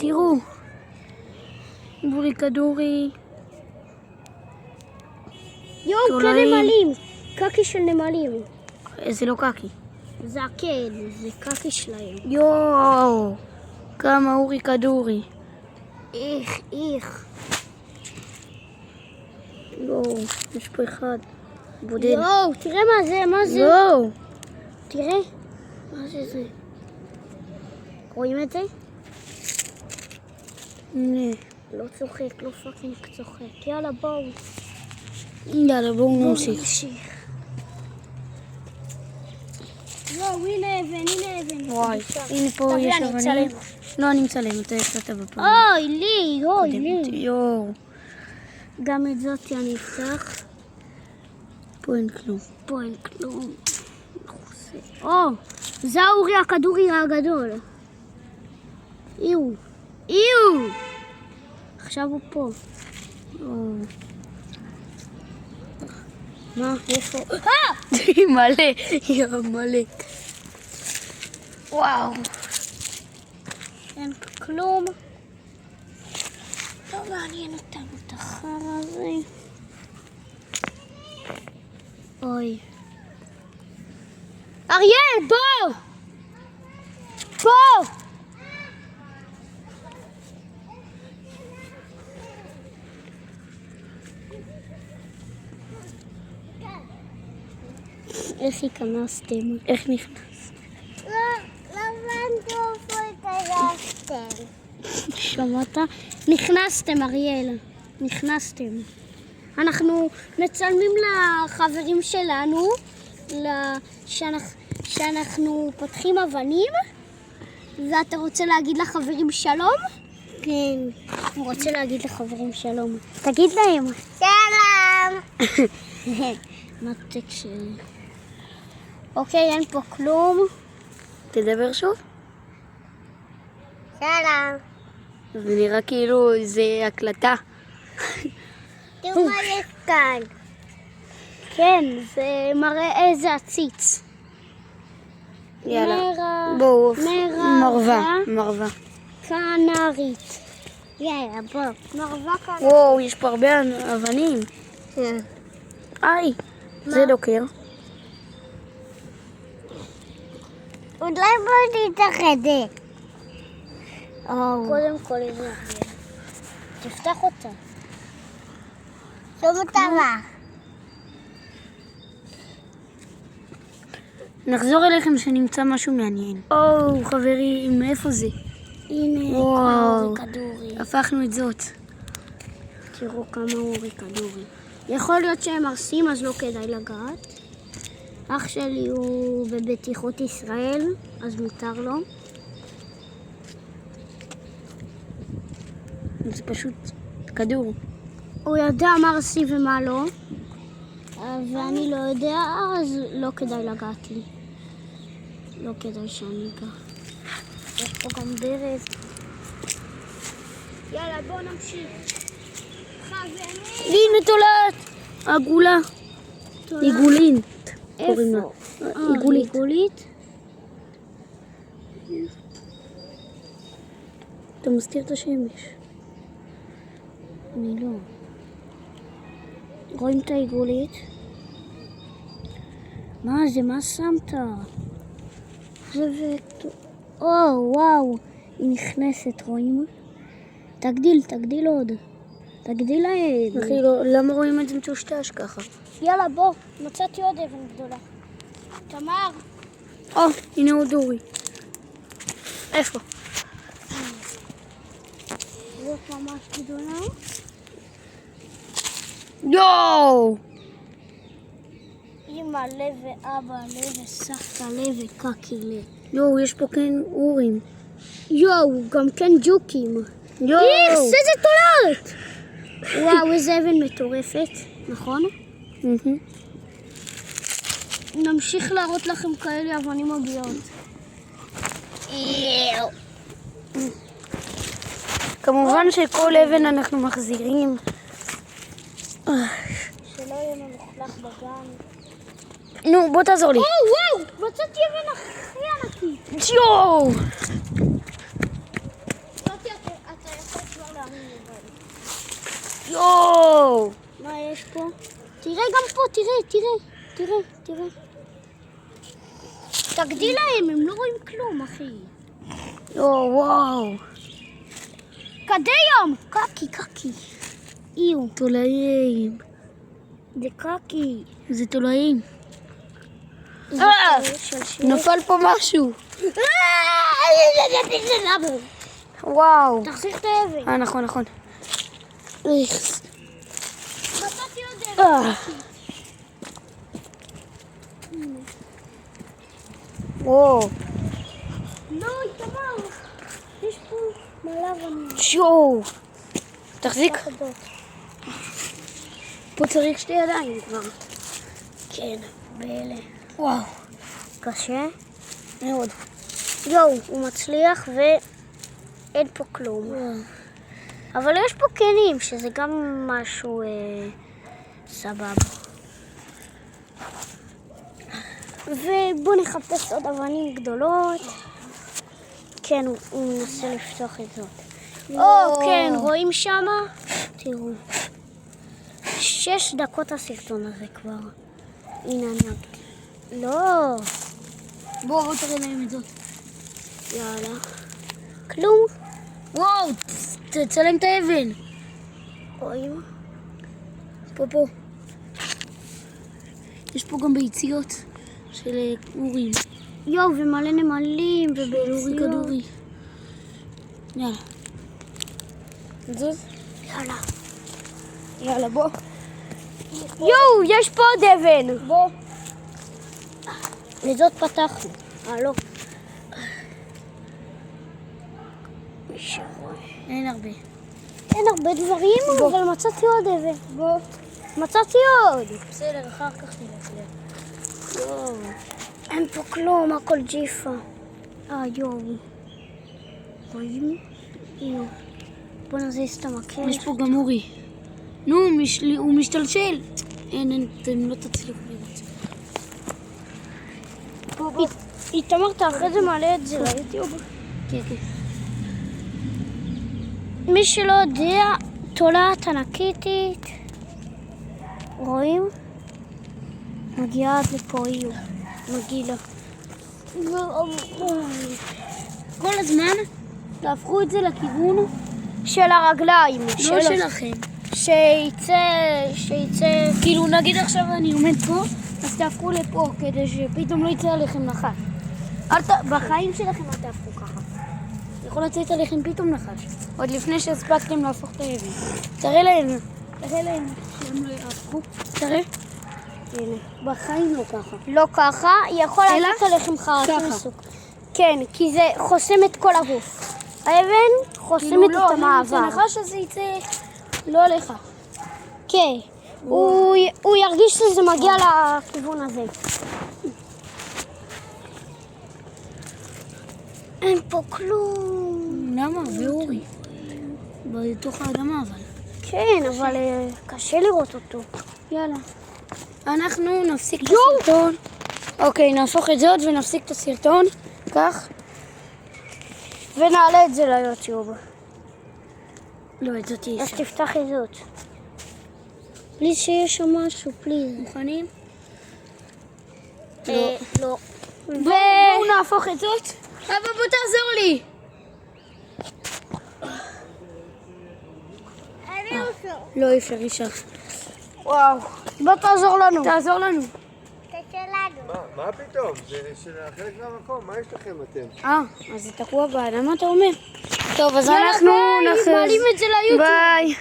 תראו. בורי כדורי. יואו, כן נמלים. קקי של נמלים. זה לא קקי. זה הקד, זה קקי שלהם. יואו. כמה אורי כדורי. איך. יואו, יש פה אחד. בודד. יואו, תראה מה זה. יואו. תראה. מה זה? רואים את זה? הנה. לא צוחק, לא פאקינג צוחק. יאללה, בואו. יאללה, בואו נמשיך. וואו, הנה אבן. וואי, הנה פה תביא, יש אני אבנים. אצלם. לא, אני מצלם, אתה יצאת בפעם. אוי, לי. יואו. גם את זאת אני אפתח. פה אין כלום. פה אין כלום. או, זה האורי הכדורי הגדול. איו. עכשיו הוא פה. יואו. מה? יש פה... מלא. יואו, מלא. וואו. אין כלום. לא מעניין אותנו את החרא הזה. אוי. אריאל, בוא! איך היכנסתם? איך נכנס? שמעת? נכנסתם, אריאל. נכנסתם. אנחנו מצלמים לחברים שלנו שאנחנו פותחים אבנים, ואתה רוצה להגיד לחברים שלום? כן. הוא רוצה להגיד לחברים שלום. תגיד להם. שלום! מתק שלי. אוקיי, אין פה כלום. תדבר שוב. שלום. זה נראה כאילו זה הקלטה. תראו מה יש כאן. כן, זה מראה איזה עציץ. יאללה. בואו. מרווה. קנרית. יאללה, בוא. מרווה קנרית. וואו, יש פה הרבה אבנים. היי. זה דוקר. אולי בוא נתאחד. קודם כל איזה אריאל. תפתח אותה. שום טבע. נחזור אליכם שנמצא משהו מעניין. או, חברים, מאיפה זה? הנה, וואו. אורי כדורי. הפכנו את זאת. תראו כמה אורי כדורי. יכול להיות שהם ארסים, אז לא כדאי לגעת. אח שלי הוא בבטיחות ישראל, אז מותר לו. זה פשוט כדור. הוא יודע מה ארסי ומה לא, ואני לא יודע, אז לא כדאי לגעת לי. לא כדאי שאני אגע. יש פה גם ברז. יאללה, בוא נמשיך. חברים! הנה תולעת! עגולה. עיגולין. קוראים לה. עיגולית. עיגולית? אתה מסתיר את השמש. אני לא. רואים את העיגולית? מה זה? מה שמת? זה וקטור. או, וואו. היא נכנסת, רואים? תגדיל עוד. תגדיל להם. אחי, למה רואים את זה מטושטש ככה? יאללה, בוא. מצאתי עוד אבן גדולה. תמר. הנה עוד אורי. איפה? זאת ממש גדולה. יואו! אמא לב ואבא לב וסבתא לב וקקי לב. יואו, יש פה כן אורים. יואו, גם כן ג'וקים. יואו! איזה תולעת! וואו, איזה אבן מטורפת, נכון? נמשיך להראות לכם כאלה אבנים מגיעות. כמובן שכל אבן אנחנו מחזירים. שלא יהיה מלוכלך בגן. נו, בוא תעזור לי. וואו, מצאתי אבן הכי ענקית. יואו! מצאתי אותה. יואו! מה יש פה? תראה גם פה, תראה. תגדיל להם, הם לא רואים כלום, אחי. יואו, וואו. קדיום! קקי. איו. תולעים. זה קקי. זה תולעים. זה שלשל. נפל פה משהו. וואו. תחזיר את האבן. נכון. מצאתי עוד אבן. וואו. לא, איתמר. יש פה מלא אבנים. שואו. תחזיק. אחדות. פה צריך 2 ידיים כבר. כן, באלה. וואו. קשה. מאוד. יואו, הוא מצליח ואין פה כלום. אבל יש פה קנים, שזה גם משהו סבבה. ובואו נחפש עוד אבנים גדולות. כן, הוא מנסה לפתוח את זאת. כן, רואים שמה? תראו. 6 דקות הסרטון הזה כבר. הנה אני אגיד. לא. בואו תראה להם את זאת. יאללה. כלום. וואו, תצלם את האבן. רואים? פה. יש פה גם ביציות של אורים. יואו, ומלא נמלים אורי כדורי. יאללה. זוז. יאללה, בוא. יואו, יש פה עוד אבן. בוא. וזאת פתחנו. לא. אין הרבה. אין הרבה דברים, אבל מצאתי עוד אבן. בוא. מצאתי עוד. בסדר, אחר כך נלך. יואו. אין פה כלום, הכל ג'יפה. יואו. רואים? יואו. בוא נזיז את המקל. יש פה גם אורי. נו, הוא משתלשל. אין, אתם לא תצליחו לראות. איתמר, אתה אחרי זה מעלה את זה ליוטיוב. כן. מי שלא יודע, תולעת ענקיתית. רואים? מגיעה עד לפה, איו. מגילה. כל הזמן תהפכו את זה לכיוון של הרגליים. לא שלכם. שיצא... כאילו נגיד עכשיו אני עומד פה, אז תהפכו לפה כדי שפתאום לא יצא עליכם נחש. בחיים שלכם אל תהפכו ככה. יכול לצאת עליכם פתאום נחש. עוד לפני שהספקתם להפוך את האבן. תראה להם שהם לא יהפכו. תראה. הנה. בחיים לא ככה. לא ככה, יכול לצאת עליכם חרקים מסוג. כן, כי זה חוסם את כל הגוף. האבן חוסמת את המעבר. אם יצא נחש אז זה יצא לא עליך. כן, הוא ירגיש שזה מגיע לכיוון הזה. אין פה כלום. למה? ואורי. בתוך האדמה אבל. כן, אבל קשה לראות אותו. יאללה. אנחנו נפסיק את הסרטון. אוקיי, נהפוך את זאת ונפסיק את הסרטון. כך. ונעלה את זה ליוטיוב. לא, את זאת אי אז אפשר. תפתח את זאת. פליז שיש שם משהו, פליז. מוכנים? לא. בואו נהפוך את זאת. אבא, בוא תעזור לי. לא, אי אפשר. וואו. בוא תעזור לנו. תעזור לנו. מה פתאום? זה של חלק מהמקום, מה יש לכם אתם? אז זה תקוע באדמה, אתה אומר? טוב, אז יאללה, אנחנו ביי, מעלים את זה ליוטיוב. ביי.